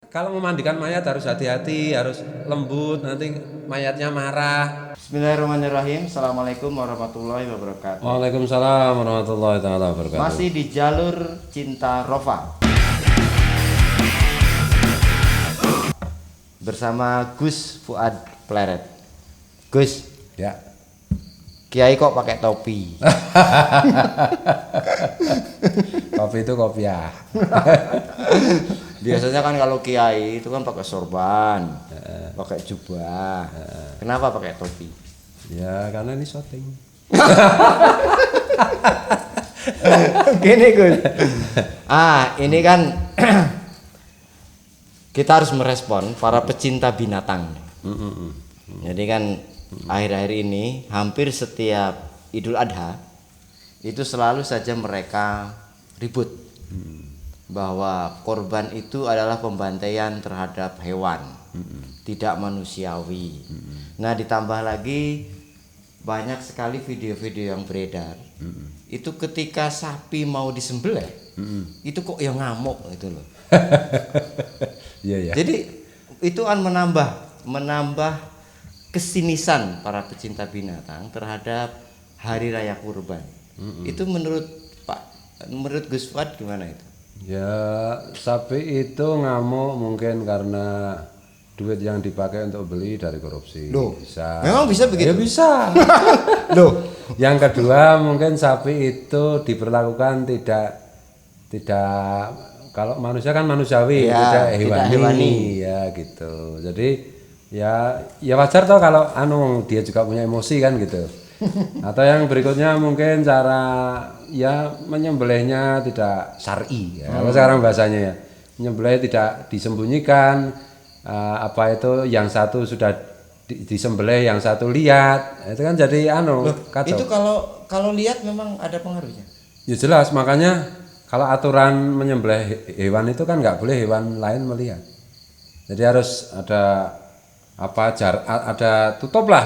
kalau memandikan mayat harus hati-hati, harus lembut, nanti mayatnya marah. Bismillahirrahmanirrahim. Assalamualaikum warahmatullahi wabarakatuh. Waalaikumsalam warahmatullahi wabarakatuh. Masih di jalur cinta Rofa bersama Gus Fuad Pleret. Gus, Ya. Kiai kok pakai topi? Kopi itu kopiah. Biasanya kan kalau kiai itu kan pakai sorban, pakai jubah. Kenapa pakai topi? Ya karena ini syuting. Gini Gus. Ini kan kita harus merespon para pecinta binatang. Jadi kan akhir-akhir ini hampir setiap Idul Adha itu selalu saja mereka ribut bahwa korban itu adalah pembantaian terhadap hewan, tidak manusiawi. Nah, ditambah lagi banyak sekali video-video yang beredar. Itu ketika sapi mau disembelih, itu kok yang ngamuk gitu loh. Iya ya. Jadi itu kan menambah kesinisan para pecinta binatang terhadap hari raya kurban. Itu menurut Gus Fuad gimana itu? Ya sapi itu ngamuk mungkin karena duit yang dipakai untuk beli dari korupsi. Loh, bisa. memang bisa begitu? Ya bisa. Loh, Yang kedua mungkin sapi itu diperlakukan tidak kalau manusia kan manusiawi, Ya, tidak tidak hewani. ya gitu. Jadi ya wajar toh kalau dia juga punya emosi kan gitu. Atau yang berikutnya mungkin cara ya menyembelihnya tidak syar'i ya. Kalau sekarang bahasanya ya, menyembelih tidak disembunyikan, apa itu yang satu sudah disembelih, yang satu lihat. Itu kan jadi kacau. itu kalau lihat memang ada pengaruhnya. Ya jelas, makanya kalau aturan menyembelih hewan itu kan nggak boleh hewan lain melihat. Jadi harus ada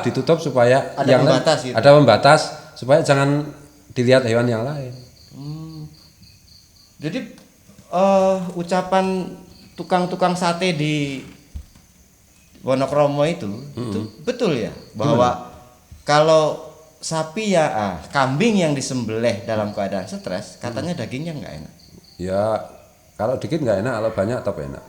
ditutup supaya Ada pembatas gitu. ada pembatas supaya jangan dilihat hewan yang lain. Jadi ucapan tukang-tukang sate di Wonokromo itu betul ya bahwa kalau sapi kambing yang disembelih dalam keadaan stres katanya dagingnya nggak enak. Ya kalau dikit nggak enak, kalau banyak tetap enak.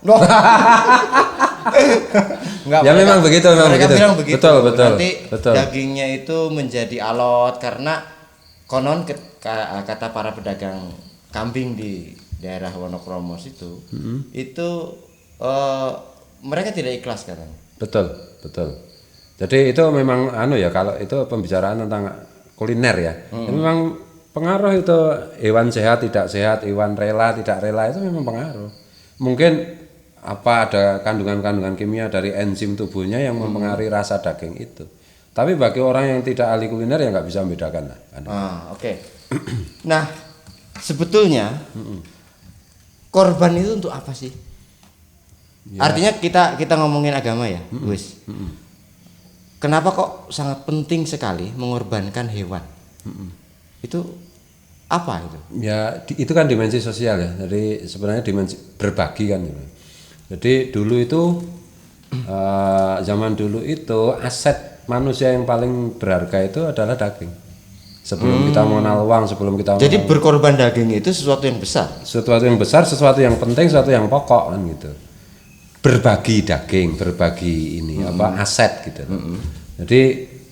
Enggak, Ya memang begitu, mereka bilang begitu. Betul. Nanti Betul. dagingnya itu menjadi alot karena konon kata para pedagang kambing di daerah Wonokromo itu mereka tidak ikhlas katanya. Betul. Jadi itu memang kalau itu pembicaraan tentang kuliner ya. Memang pengaruh itu hewan sehat tidak sehat, hewan rela tidak rela itu memang pengaruh. Mungkin ada kandungan-kandungan kimia dari enzim tubuhnya yang mempengaruhi rasa daging itu. Tapi bagi orang yang tidak ahli kuliner ya nggak bisa membedakan lah. Oke. Nah, sebetulnya korban itu untuk apa sih? Ya. Artinya kita ngomongin agama ya, Gus. Kenapa kok sangat penting sekali mengorbankan hewan? Itu apa itu? Ya itu kan dimensi sosial ya. Jadi sebenarnya dimensi berbagi kan. Jadi dulu itu zaman dulu itu aset manusia yang paling berharga itu adalah daging. Sebelum kita mengenal uang, Jadi berkorban daging itu sesuatu yang besar. Sesuatu yang besar, sesuatu yang penting, sesuatu yang pokok kan gitu. Berbagi daging, berbagi aset gitu. Jadi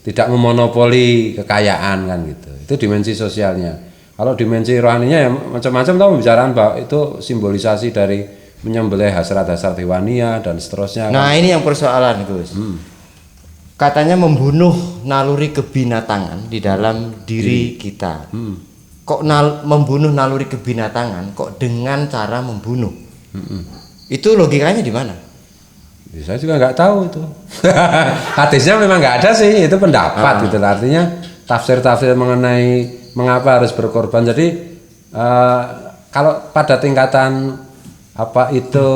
tidak memonopoli kekayaan kan gitu. Itu dimensi sosialnya. Kalau dimensi rohaninya ya macam-macam tahu pembicaraan bahwa itu simbolisasi dari menyembelih hasrat-hasrat hewania dan seterusnya. Nah, ini yang persoalan, Gus. Katanya membunuh naluri kebinatangan di dalam diri kita. Kok membunuh naluri kebinatangan kok dengan cara membunuh? Itu logikanya di mana? Ya, saya juga nggak tahu itu. Hadisnya memang nggak ada sih, itu pendapat gitu. Artinya tafsir-tafsir mengenai mengapa harus berkorban. Jadi kalau pada tingkatan itu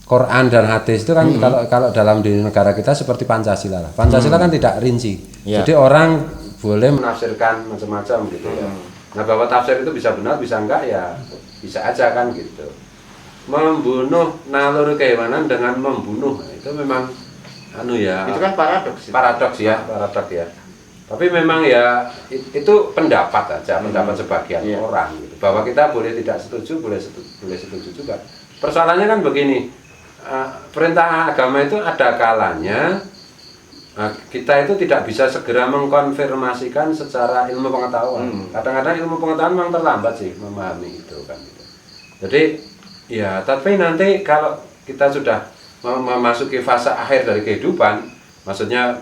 Quran dan hadis itu kan kalau dalam di negara kita seperti Pancasila lah. Pancasila kan tidak rinci. Jadi orang boleh menafsirkan macam-macam gitu ya. Nah bahwa tafsir itu bisa benar bisa enggak ya bisa aja kan gitu. membunuh naluri kehewanan dengan membunuh. Nah, itu memang Itu kan paradoks. paradoks ya. Tapi memang ya itu pendapat aja, pendapat sebagian orang gitu. Bahwa kita boleh tidak setuju, boleh setuju juga. Persoalannya kan begini, perintah agama itu ada kalanya kita itu tidak bisa segera mengkonfirmasikan secara ilmu pengetahuan. Kadang-kadang ilmu pengetahuan memang terlambat sih memahami itu kan. Gitu. Jadi ya, tapi nanti kalau kita sudah memasuki fase akhir dari kehidupan, maksudnya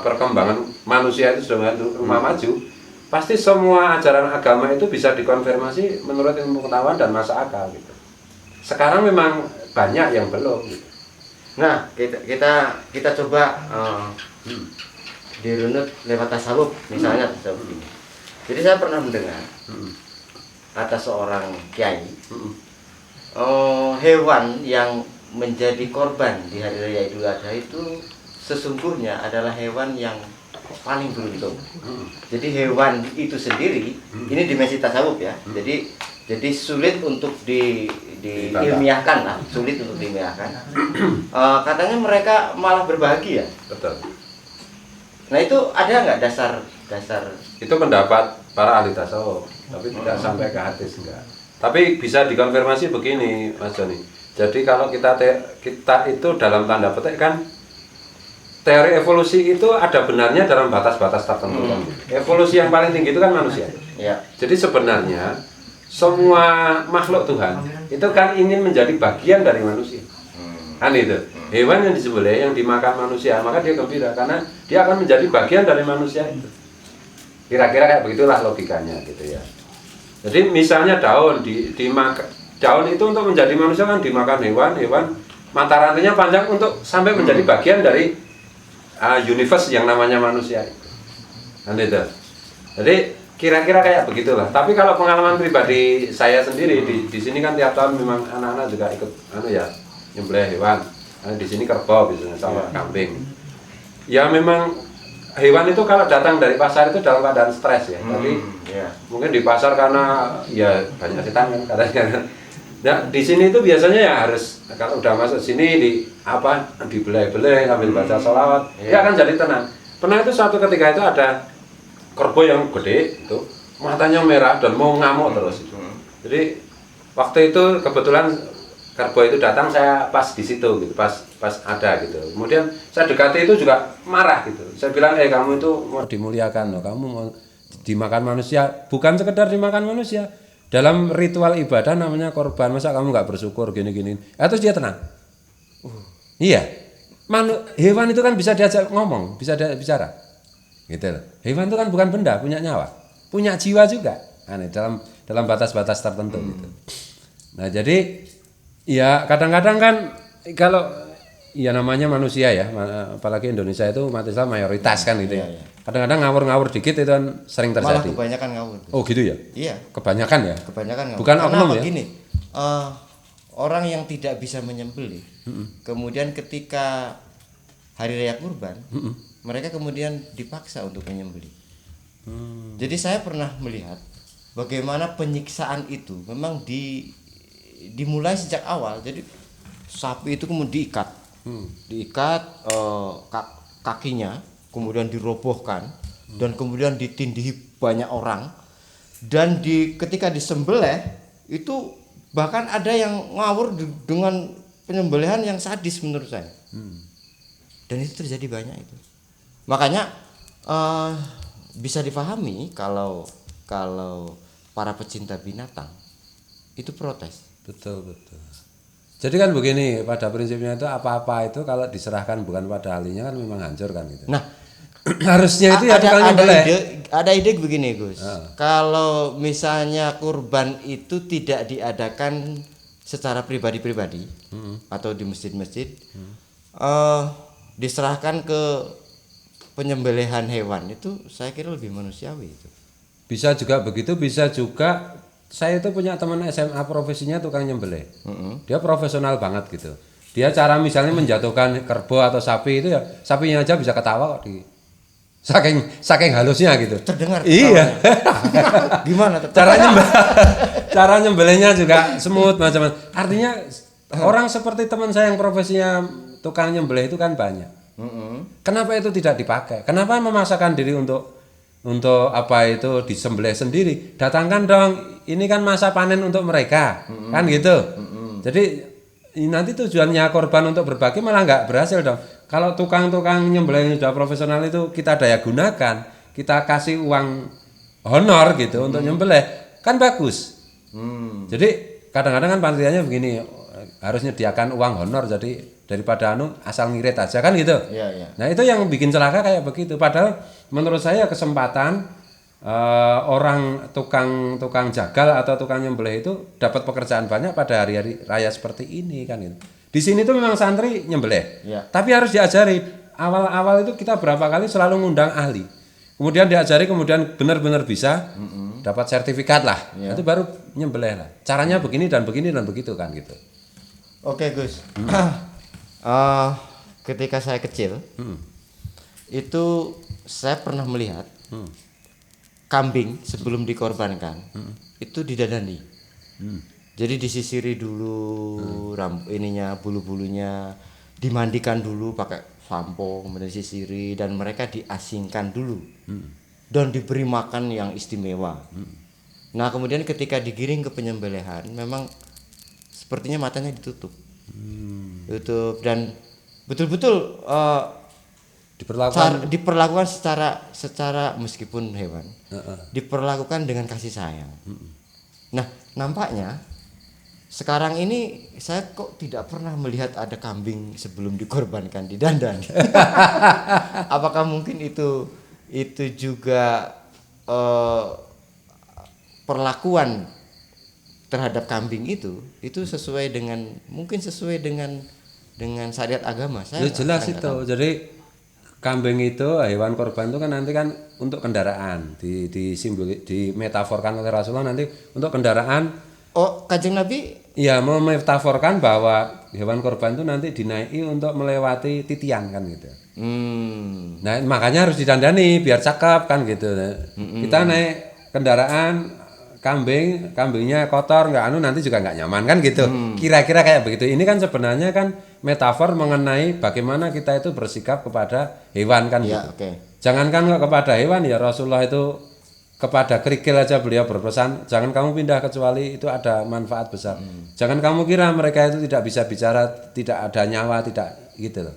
perkembangan manusia itu sudah maju, pasti semua ajaran agama itu bisa dikonfirmasi menurut ilmu pengetahuan dan masuk akal gitu. Sekarang memang banyak yang belum gitu. Nah, kita coba dirunut lewat tasawuf misalnya tasawuf ini. Jadi saya pernah mendengar kata seorang kiai, hewan yang menjadi korban di hari raya Idul Adha itu sesungguhnya adalah hewan yang paling beruntung. Jadi hewan itu sendiri, ini dimensi tasawuf ya. Jadi sulit untuk diilmiahkan lah, sulit untuk diilmiahkan. Katanya mereka malah berbahagia. Betul. Nah itu ada nggak dasar? Itu pendapat para ahli tasawuf, tapi tidak sampai ke hadis enggak. Tapi bisa dikonfirmasi begini, Mas Joni. Jadi kalau kita itu dalam tanda petik kan teori evolusi itu ada benarnya dalam batas-batas tertentu kan. Evolusi yang paling tinggi itu kan manusia. Ya. Jadi sebenarnya semua makhluk Tuhan itu kan ingin menjadi bagian dari manusia. Kan itu. Hewan yang disembelih, yang dimakan manusia, maka dia gembira karena dia akan menjadi bagian dari manusia itu. Kira-kira kayak begitulah logikanya gitu ya. Jadi misalnya daun daun itu untuk menjadi manusia kan dimakan hewan mata rantainya panjang untuk sampai menjadi bagian dari universe yang namanya manusia itu. Kan itu. Jadi kira-kira kayak begitulah. Tapi kalau pengalaman pribadi saya sendiri di sini kan tiap tahun memang anak-anak juga ikut nyembelih hewan. Di sini kerbau biasanya sama kambing. Ya memang hewan itu kalau datang dari pasar itu dalam keadaan stres ya. Tapi mungkin di pasar karena ya banyak setan kan katanya. Nah, di sini itu biasanya ya harus kalau udah masuk sini dibelai-belai sambil baca sholawat, dia akan jadi tenang. Pernah itu suatu ketika itu ada kerbau yang gede itu matanya merah dan mau ngamuk terus itu. Jadi waktu itu kebetulan kerbau itu datang, saya pas di situ gitu, pas ada gitu. Kemudian saya dekati itu juga marah gitu. Saya bilang, kamu itu mau dimuliakan loh, kamu mau dimakan manusia, bukan sekedar dimakan manusia. Dalam ritual ibadah namanya korban, masa kamu nggak bersyukur gini-gini. Terus dia tenang. Iya, hewan itu kan bisa diajak ngomong, bisa bicara. Gitu loh. Hewan itu kan bukan benda, punya nyawa, punya jiwa juga. Dalam batas-batas tertentu gitu. Nah jadi ya kadang-kadang kan kalau ya namanya manusia ya, apalagi Indonesia itu umat Islam mayoritas kan gitu ya. Kadang-kadang ngawur-ngawur dikit itu kan sering terjadi. Malah kebanyakan ngawur. Oh gitu ya? Iya. Kebanyakan ya? Kebanyakan ngawur. Bukan oknum ya? Begini, orang yang tidak bisa menyembelih, kemudian ketika hari raya kurban, mereka kemudian dipaksa untuk menyembelih. Jadi saya pernah melihat bagaimana penyiksaan itu memang dimulai sejak awal. Jadi sapi itu kemudian diikat kakinya, kemudian dirobohkan dan kemudian ditindihi banyak orang, dan ketika disembelih itu bahkan ada yang ngawur dengan penyembelihan yang sadis menurut saya. Dan itu terjadi banyak itu. Makanya bisa dipahami kalau para pecinta binatang itu protes. Betul. Jadi kan begini, pada prinsipnya itu apa-apa itu kalau diserahkan bukan pada ahlinya kan memang hancur kan gitu. Nah, harusnya itu ya tukang nyembelih. Ada ide begini Gus. Kalau misalnya kurban itu tidak diadakan secara pribadi-pribadi atau di masjid-masjid, diserahkan ke penyembelihan hewan, itu saya kira lebih manusiawi itu. Bisa juga begitu, bisa juga. Saya itu punya teman SMA profesinya tukang nyembelih. Dia profesional banget gitu. Dia cara misalnya menjatuhkan kerbau atau sapi itu ya, sapinya aja bisa ketawa kok Saking halusnya gitu. Terdengar. Iya. Gimana tuh? Cara nyembelihnya juga smooth macam-macam. Artinya orang seperti teman saya yang profesinya tukang nyembelih itu kan banyak. Kenapa itu tidak dipakai? Kenapa memaksakan diri untuk apa itu disembelih sendiri? Datangkan dong. Ini kan masa panen untuk mereka, kan gitu. Jadi nanti tujuannya korban untuk berbagi malah nggak berhasil dong. Kalau tukang-tukang nyembelih yang sudah profesional itu kita daya gunakan, kita kasih uang honor gitu untuk nyembelih, kan bagus. Jadi kadang-kadang kan panitianya begini, harus nyediakan uang honor, jadi daripada asal ngirit aja kan gitu. Iya. Nah itu yang bikin celaka kayak begitu. Padahal menurut saya kesempatan orang tukang jagal atau tukang nyembelih itu dapat pekerjaan banyak pada hari-hari raya seperti ini kan gitu. Di sini tuh memang santri nyembelih, tapi harus diajari. Awal-awal itu kita berapa kali selalu ngundang ahli, kemudian diajari, kemudian benar-benar bisa, dapat sertifikat lah, itu baru nyembelih lah. Caranya begini dan begitu kan gitu. Oke Gus, ketika saya kecil, itu saya pernah melihat kambing sebelum dikorbankan itu didandani. Jadi disisiri dulu bulu-bulunya, dimandikan dulu pakai sampo, kemudian disisiri, dan mereka diasingkan dulu dan diberi makan yang istimewa. Nah kemudian ketika digiring ke penyembelihan, memang sepertinya matanya ditutup, dan betul-betul diperlakukan secara meskipun hewan, diperlakukan dengan kasih sayang. Nah nampaknya sekarang ini saya kok tidak pernah melihat ada kambing sebelum dikorbankan didandan. Apakah mungkin itu juga perlakuan terhadap kambing itu sesuai dengan syariat agama? Saya jelas itu. Jadi kambing itu hewan korban itu kan nanti kan untuk kendaraan, dimetaforkan oleh Rasulullah nanti untuk kendaraan. Oh, Kanjeng Nabi? Iya, memetaforkan bahwa hewan korban itu nanti dinaiki untuk melewati titian kan gitu. Nah, makanya harus didandani biar cakep kan gitu. Kita naik kendaraan kambingnya kotor nanti juga nggak nyaman kan gitu. Kira-kira kayak begitu. Ini kan sebenarnya kan metafor mengenai bagaimana kita itu bersikap kepada hewan kan gitu. Jangankan kepada hewan, ya Rasulullah itu kepada kerikil aja beliau berpesan, jangan kamu pindah kecuali itu ada manfaat besar. Jangan kamu kira mereka itu tidak bisa bicara, tidak ada nyawa, tidak gitu loh.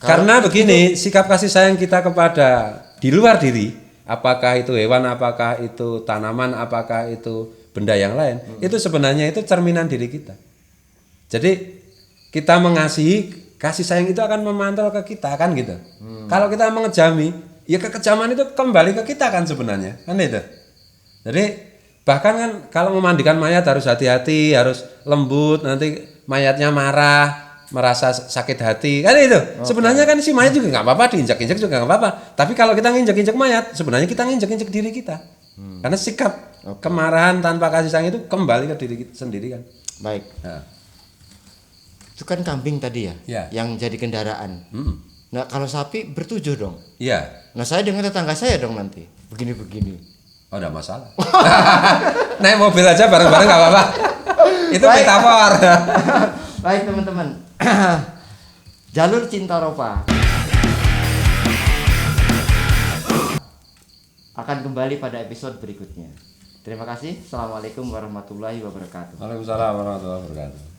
Karena begini, sikap kasih sayang kita kepada di luar diri, apakah itu hewan, apakah itu tanaman, apakah itu benda yang lain, itu sebenarnya itu cerminan diri kita. Jadi kita mengasihi, kasih sayang itu akan memantul ke kita kan gitu. Kalau kita mengejami, ya kekejaman itu kembali ke kita kan sebenarnya, kan itu. Jadi bahkan kan kalau memandikan mayat harus hati-hati, harus lembut, nanti mayatnya marah, merasa sakit hati, kan itu. Sebenarnya kan si mayat juga nggak apa-apa, diinjak-injak juga nggak apa-apa. Tapi kalau kita nginjek-injek mayat, sebenarnya kita nginjek-injek diri kita. Karena sikap kemarahan tanpa kasih sayang itu kembali ke diri kita sendiri kan. Baik. Nah. Itu kan kambing tadi ya, yang jadi kendaraan. Nah kalau sapi bertujuh dong. Iya. Nah saya dengan tetangga saya dong nanti begini. Oh enggak masalah. Naik mobil aja bareng-bareng nggak apa-apa. Itu metafor. Baik teman-teman. Jalur Cinta Ropa akan kembali pada episode berikutnya. Terima kasih. Assalamualaikum warahmatullahi wabarakatuh. Waalaikumsalam warahmatullahi wabarakatuh.